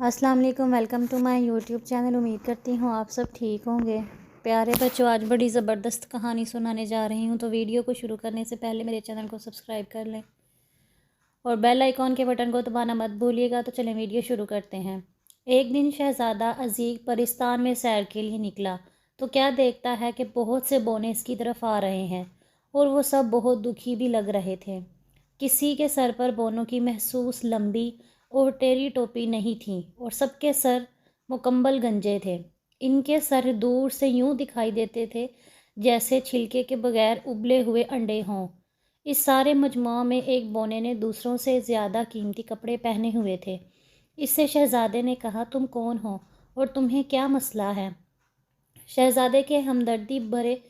अस्सलाम वालेकुम, welcome to my YouTube channel. उम्मीद करती हूँ आप सब ठीक होंगे। प्यारे बच्चों, आज बड़ी ज़बरदस्त कहानी सुनाने जा रही हूँ, तो वीडियो को शुरू करने से पहले मेरे चैनल को सब्सक्राइब कर लें और बेल आइकॉन के बटन को दबाना मत भूलिएगा। तो चलें वीडियो शुरू करते हैं। एक दिन शहज़ादा अज़ीक परिस्तान में सैर के लिए निकला तो क्या देखता है कि बहुत से बौने इसकी तरफ आ रहे हैं और वो सब बहुत दुखी भी लग रहे थे। किसी के सर पर बौनों की महसूस लंबी और टेढ़ी टोपी नहीं थी और सबके सर मुकम्मल गंजे थे। इनके सर दूर से यूं दिखाई देते थे जैसे छिलके के बगैर उबले हुए अंडे हों। इस सारे मजमू में एक बौने ने दूसरों से ज़्यादा कीमती कपड़े पहने हुए थे। इससे शहज़ादे ने कहा, तुम कौन हो और तुम्हें क्या मसला है? शहज़ादे के हमदर्दी भरे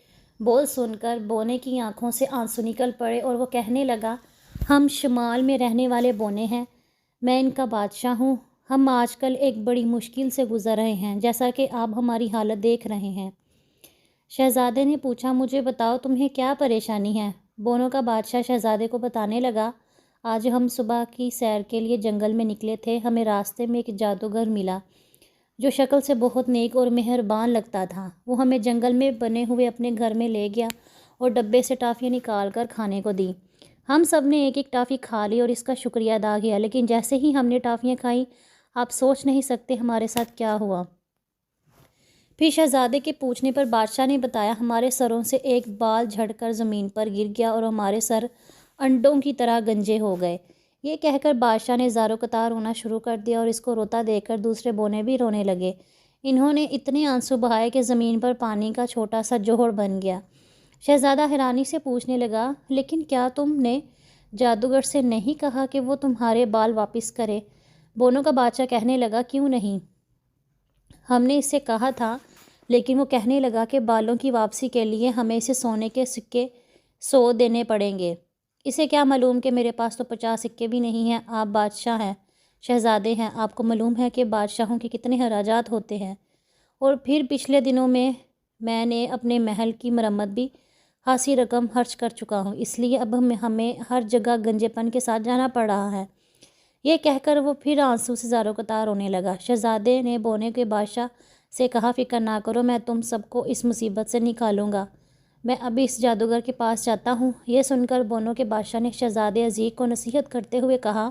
बोल सुनकर बौने की आंखों से आंसू निकल पड़े और वो कहने लगा, हम शुमाल में रहने वाले बौने हैं, मैं इनका बादशाह हूँ। हम आजकल एक बड़ी मुश्किल से गुज़र रहे हैं, जैसा कि आप हमारी हालत देख रहे हैं। शहज़ादे ने पूछा, मुझे बताओ तुम्हें क्या परेशानी है? बोनों का बादशाह शहज़ादे को बताने लगा, आज हम सुबह की सैर के लिए जंगल में निकले थे। हमें रास्ते में एक जादूगर मिला जो शक्ल से बहुत नेक और मेहरबान लगता था। वो हमें जंगल में बने हुए अपने घर में ले गया और डब्बे से टॉफ़ियाँ निकाल कर खाने को दी। हम सब ने एक एक टॉफ़ी खा ली और इसका शुक्रिया अदा किया, लेकिन जैसे ही हमने टॉफ़ियाँ खाई, आप सोच नहीं सकते हमारे साथ क्या हुआ। फिर शहज़ादे के पूछने पर बादशाह ने बताया, हमारे सरों से एक बाल झड़कर ज़मीन पर गिर गया और हमारे सर अंडों की तरह गंजे हो गए। ये कहकर बादशाह ने ज़ारो कतार रोना शुरू कर दिया और इसको रोता देखकर दूसरे बौने भी रोने लगे। इन्होंने इतने आंसू बहाए कि ज़मीन पर पानी का छोटा सा जोहड़ बन गया। शहज़ादा हैरानी से पूछने लगा, लेकिन क्या तुमने जादूगर से नहीं कहा कि वो तुम्हारे बाल वापस करे? बोनों का बादशाह कहने लगा, क्यों नहीं, हमने इससे कहा था, लेकिन वो कहने लगा कि बालों की वापसी के लिए हमें इसे सोने के सिक्के 100 देने पड़ेंगे। इसे क्या मालूम कि मेरे पास तो 50 सिक्के भी नहीं हैं। आप बादशाह हैं, शहज़ादे हैं, आपको मालूम है कि बादशाहों के कितने खराजात होते हैं। और फिर पिछले दिनों में मैंने अपने महल की मरम्मत भी खासी रकम खर्च कर चुका हूँ, इसलिए अब हमें हर जगह गंजेपन के साथ जाना पड़ रहा है। ये कहकर वो फिर आंसू से ज़ारो कतार रोने लगा। शहज़ादे ने बौने के बादशाह से कहा, फ़िक्र ना करो, मैं तुम सबको इस मुसीबत से निकालूंगा। मैं अभी इस जादूगर के पास जाता हूँ। ये सुनकर बोनों के बादशाह ने शहज़ादे अज़ीक को नसीहत करते हुए कहा,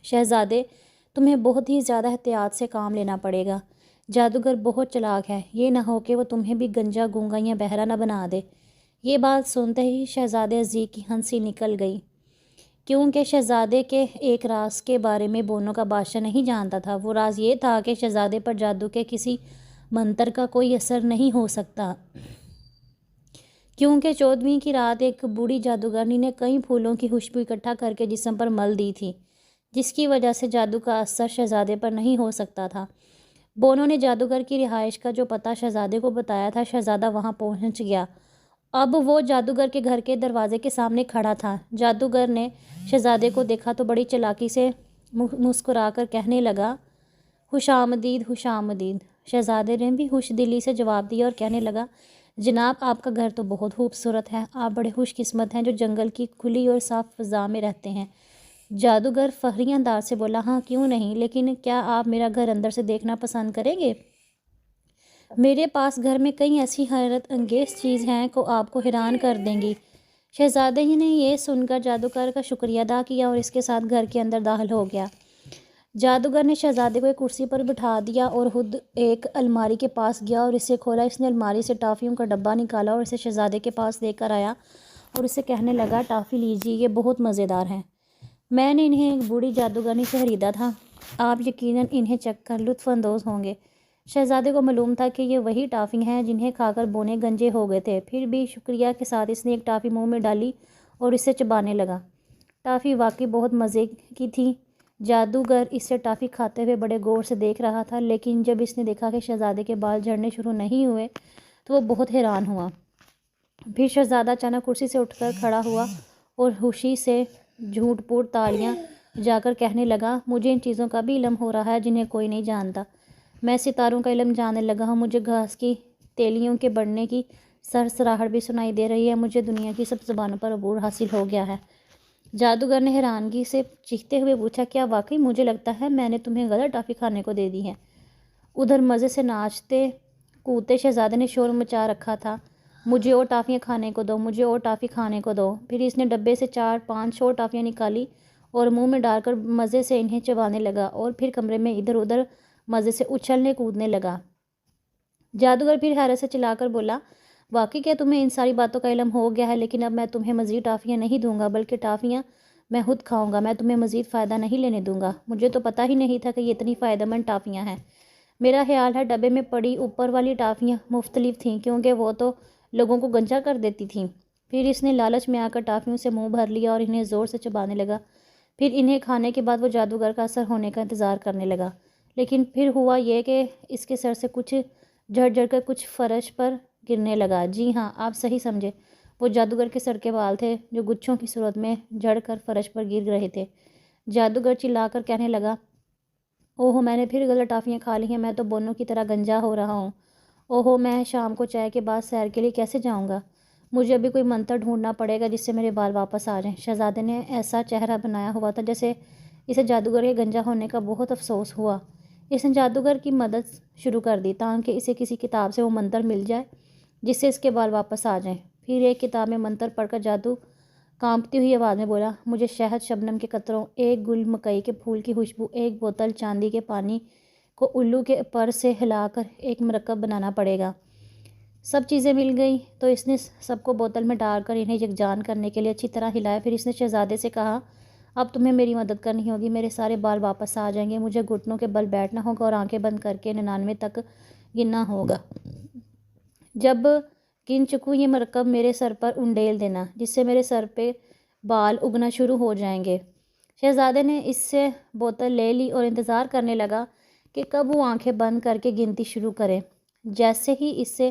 शहज़ादे, तुम्हें बहुत ही ज़्यादा एहतियात से काम लेना पड़ेगा। जादूगर बहुत चालाक है, ये ना हो कि वो तुम्हें भी गंजा, गूंगा या बहरा ना बना दे। ये बात सुनते ही शहज़ादे अज़ीक की हंसी निकल गई, क्योंकि शहज़ादे के एक राज के बारे में बोनों का बादशाह नहीं जानता था। वो राज ये था कि शहज़ादे पर जादू के किसी मंत्र का कोई असर नहीं हो सकता, क्योंकि 14वीं की रात एक बूढ़ी जादूगरनी ने कई फूलों की खुशबू इकट्ठा करके जिस्म पर मल दी थी, जिसकी वजह से जादू का असर शहज़ादे पर नहीं हो सकता था। बोनों ने जादूगर की रिहाइश का जो पता शहज़ादे को बताया था। शहज़ादा वहाँ पहुँच गया। अब वो जादूगर के घर के दरवाजे के सामने खड़ा था। जादूगर ने शहज़ादे को देखा तो बड़ी चालाकी से मुस्कुरा कर कहने लगा, खुशामदीद, खुशामदीद। शहज़ादे ने भी खुश दिली से जवाब दिया और कहने लगा, जनाब, आपका घर तो बहुत खूबसूरत है। आप बड़े खुशकिस्मत हैं जो जंगल की खुली और साफ़ फ़ज़ा में रहते हैं। जादूगर फखरी अंदाज से बोला, हाँ क्यों नहीं, लेकिन क्या आप मेरा घर अंदर से देखना पसंद करेंगे? मेरे पास घर में कई ऐसी हैरत अंगेज़ चीज़ हैं को आपको हैरान कर देंगी। शहज़ादे ही ने ये सुनकर जादूगर का शुक्रिया अदा किया और इसके साथ घर के अंदर दाखिल हो गया। जादूगर ने शहज़ादे को एक कुर्सी पर बिठा दिया और खुद एक अलमारी के पास गया और इसे खोला। इसने अलमारी से टॉफ़ियों का डब्बा निकाला और इसे शहज़ादे के पास लेकर आया और इसे कहने लगा, टॉफ़ी लीजिए, ये बहुत मज़ेदार हैं। मैंने इन्हें एक बूढ़ी जादूगरनी से खरीदा था। आप यकीनन इन्हें चख कर लुत्फ़अंदोज़ होंगे। शहज़ादे को मालूम था कि ये वही टॉफ़ी हैं जिन्हें खाकर बोने गंजे हो गए थे। फिर भी शुक्रिया के साथ इसने एक टॉफ़ी मुंह में डाली और इसे चबाने लगा। टॉफ़ी वाकई बहुत मज़े की थी। जादूगर इससे टॉफ़ी खाते हुए बड़े गौर से देख रहा था, लेकिन जब इसने देखा कि शहज़ादे के बाल झड़ने शुरू नहीं हुए तो वो बहुत हैरान हुआ। फिर शहज़ादा अचानक कुर्सी से उठकर खड़ा हुआ और खुशी से झूठ-पूठ तालियां जाकर कहने लगा, मुझे इन चीज़ों का भी इल्म हो रहा है जिन्हें कोई नहीं जानता। मैं सितारों का इल्म जानने लगा हूँ। मुझे घास की तेलियों के बढ़ने की सरसराहट भी सुनाई दे रही है। मुझे दुनिया की सब ज़बानों पर अबूर हासिल हो गया है। جادوگر نے حیرانگی سے چیختے ہوئے پوچھا، کیا واقعی مجھے لگتا ہے میں نے تمہیں غلط ٹافی کھانے کو دے دی ہے؟ ادھر مزے سے ناچتے کودتے شہزادے نے شور مچا رکھا تھا، مجھے اور ٹافیاں کھانے کو دو، مجھے اور ٹافی کھانے کو دو۔ پھر اس نے ڈبے سے 4-5 اور ٹافیاں نکالی اور منہ میں ڈال کر مزے سے انہیں چبانے لگا اور پھر کمرے میں ادھر ادھر مزے سے اچھلنے کودنے لگا۔ جادوگر پھر حیرت سے چلا کر بولا، واقعی کیا تمہیں ان ساری باتوں کا علم ہو گیا ہے؟ لیکن اب میں تمہیں مزید ٹافیاں نہیں دوں گا، بلکہ ٹافیاں میں خود کھاؤں گا، میں تمہیں مزید فائدہ نہیں لینے دوں گا۔ مجھے تو پتہ ہی نہیں تھا کہ یہ اتنی فائدہ مند ٹافیاں ہیں۔ میرا خیال ہے ڈبے میں پڑی اوپر والی ٹافیاں مختلف تھیں، کیونکہ وہ تو لوگوں کو گنجا کر دیتی تھیں۔ پھر اس نے لالچ میں آ کر ٹافیوں سے منہ بھر لیا اور انہیں زور سے چبانے لگا۔ پھر انہیں کھانے کے بعد وہ جادوگر کا اثر ہونے کا انتظار کرنے لگا، لیکن پھر ہوا یہ کہ اس کے سر سے کچھ جھڑ جھڑ کر کچھ فرش پر گرنے لگا۔ جی ہاں، آپ صحیح سمجھے، وہ جادوگر کے سر کے بال تھے جو گچھوں کی صورت میں جھڑ کر فرش پر گر رہے تھے۔ جادوگر چلا کر کہنے لگا، اوہو، میں نے پھر غلط ٹافیاں کھا لی ہیں، میں تو بونوں کی طرح گنجا ہو رہا ہوں۔ اوہو، میں شام کو چائے کے بعد سیر کے لیے کیسے جاؤں گا؟ مجھے ابھی کوئی منتر ڈھونڈنا پڑے گا جس سے میرے بال واپس آ جائیں۔ شہزادے نے ایسا چہرہ بنایا ہوا تھا جیسے اسے جادوگر کے گنجا ہونے کا بہت افسوس ہوا۔ اس نے جادوگر کی مدد شروع کر دی تاکہ اسے کسی کتاب سے وہ منتر مل جائے جس سے اس کے بال واپس آ جائیں۔ پھر ایک کتاب میں منتر پڑھ کر جادو کانپتی ہوئی آواز میں بولا، مجھے شہد، شبنم کے قطروں، ایک گل مکئی کے پھول کی خوشبو، ایک بوتل چاندی کے پانی کو الو کے پر سے ہلا کر ایک مرکب بنانا پڑے گا۔ سب چیزیں مل گئیں تو اس نے سب کو بوتل میں ڈال کر انہیں یکجان کرنے کے لیے اچھی طرح ہلایا۔ پھر اس نے شہزادے سے کہا، اب تمہیں میری مدد کرنی ہوگی، میرے سارے بال واپس آ جائیں گے، مجھے گھٹنوں کے بل بیٹھنا ہوگا اور آنکھیں بند کر کے 99 تک گننا ہوگا۔ جب گن چکوں یہ مرکب میرے سر پر انڈیل دینا، جس سے میرے سر پہ بال اگنا شروع ہو جائیں گے۔ شہزادے نے اس سے بوتل لے لی اور انتظار کرنے لگا کہ کب وہ آنکھیں بند کر کے گنتی شروع کرے۔ جیسے ہی اس سے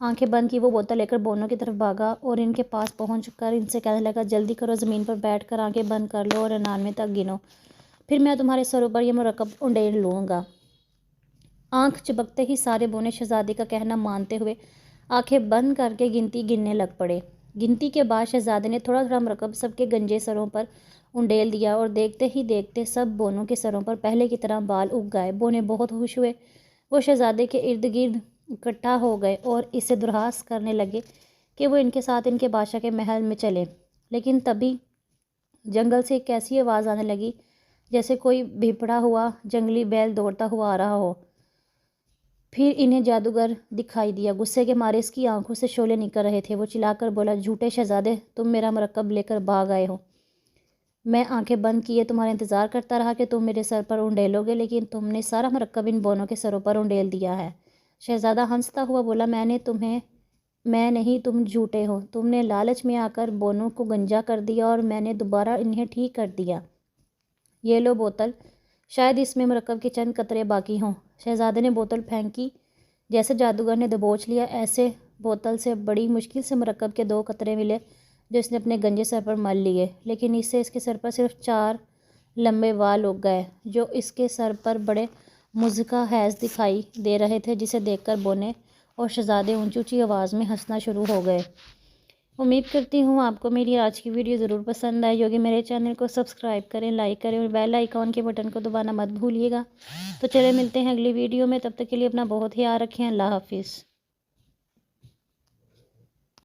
آنکھیں بند کی، وہ بوتل لے کر بونوں کی طرف بھاگا اور ان کے پاس پہنچ کر ان سے کہنے لگا، جلدی کرو، زمین پر بیٹھ کر آنکھیں بند کر لو اور 99 تک گنو، پھر میں تمہارے سروں پر یہ مرکب انڈیل لوں گا۔ آنکھ چبکتے ہی سارے بونے شہزادے کا کہنا مانتے ہوئے آنکھیں بند کر کے گنتی گننے لگ پڑے۔ گنتی کے بعد شہزادے نے تھوڑا تھوڑا مرکب سب کے گنجے سروں پر انڈیل دیا اور دیکھتے ہی دیکھتے سب بونوں کے سروں پر پہلے کی طرح بال اگ گئے۔ بونے بہت خوش ہوئے، وہ شہزادے کے ارد گرد اکٹھا ہو گئے اور اس سے درخواست کرنے لگے کہ وہ ان کے ساتھ ان کے بادشاہ کے محل میں چلے۔ لیکن تبھی جنگل سے ایک ایسی آواز آنے لگی جیسے کوئی بھپڑا ہوا جنگلی بیل دوڑتا ہوا آ رہا ہو۔ پھر انہیں جادوگر دکھائی دیا، غصے کے مارے اس کی آنکھوں سے شعلے نکل رہے تھے۔ وہ چلا کر بولا، جھوٹے شہزادے، تم میرا مرکب لے کر بھاگ آئے ہو۔ میں آنکھیں بند کیے تمہارا انتظار کرتا رہا کہ تم میرے سر پر انڈیلو گے، لیکن تم نے سارا مرکب ان بونوں کے سروں پر انڈیل دیا ہے۔ شہزادہ ہنستا ہوا بولا، میں نہیں، تم جھوٹے ہو، تم نے لالچ میں آ کر بونوں کو گنجا کر دیا اور میں نے دوبارہ انہیں ٹھیک کر دیا۔ یہ لو بوتل، شاید اس میں مرکب کے چند قطرے باقی ہوں۔ شہزادے نے بوتل پھینکی، جیسے جادوگر نے دبوچ لیا ایسے بوتل سے بڑی مشکل سے مرکب کے 2 قطرے ملے جو اس نے اپنے گنجے سر پر مل لیے، لیکن اس سے اس کے سر پر صرف 4 لمبے بال اگ گئے جو اس کے سر پر بڑے مضحکہ خیز دکھائی دے رہے تھے، جسے دیکھ کر بونے اور شہزادے اونچی اونچی آواز میں ہنسنا شروع ہو گئے۔ امید کرتی ہوں آپ کو میری آج کی ویڈیو ضرور پسند آئی ہوگی۔ میرے چینل کو سبسکرائب کریں، لائک کریں اور بیل آئیکن کے بٹن کو دبانا مت بھولیے گا۔ تو چلے ملتے ہیں اگلی ویڈیو میں، تب تک کے لیے اپنا بہت خیال رکھیں۔ اللہ حافظ۔